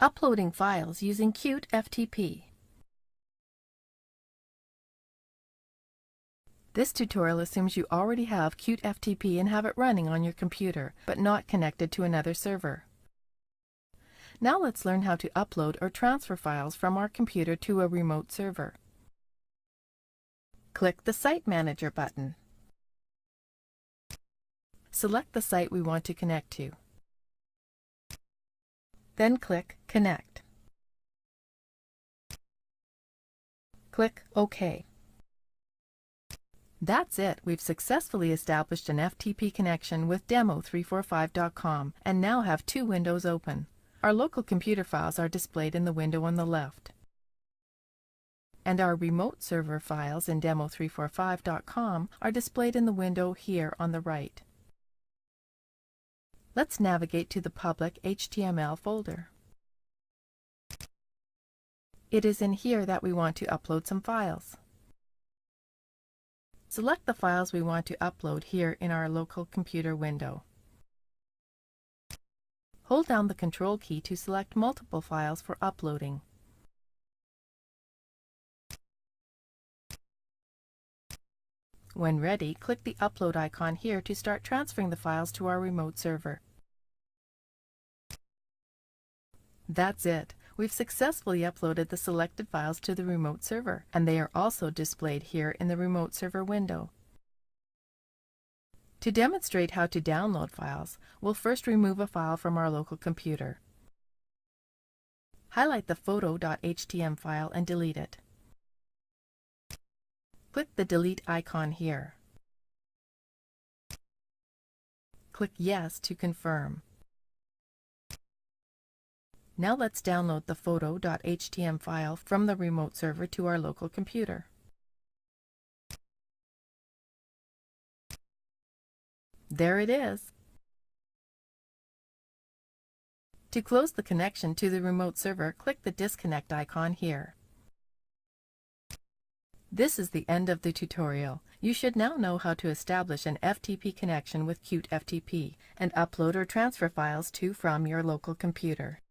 Uploading files using CuteFTP. This tutorial assumes you already have CuteFTP and have it running on your computer, but not connected to another server. Now let's learn how to upload or transfer files from our computer to a remote server. Click the Site Manager button. Select the site we want to connect to. Then click Connect. Click OK. That's it. We've successfully established an FTP connection with demo345.com and now have two windows open. Our local computer files are displayed in the window on the left, and our remote server files in demo345.com are displayed in the window here on the right. Let's navigate to the public HTML folder. It is in here that we want to upload some files. Select the files we want to upload here in our local computer window. Hold down the Control key to select multiple files for uploading. When ready, click the upload icon here to start transferring the files to our remote server. That's it. We've successfully uploaded the selected files to the remote server, and they are also displayed here in the remote server window. To demonstrate how to download files, we'll first remove a file from our local computer. Highlight the photo.html file and delete it. Click the Delete icon here. Click Yes to confirm. Now let's download the photo.html file from the remote server to our local computer. There it is. To close the connection to the remote server, click the disconnect icon here. This is the end of the tutorial. You should now know how to establish an FTP connection with CuteFTP and upload or transfer files to from your local computer.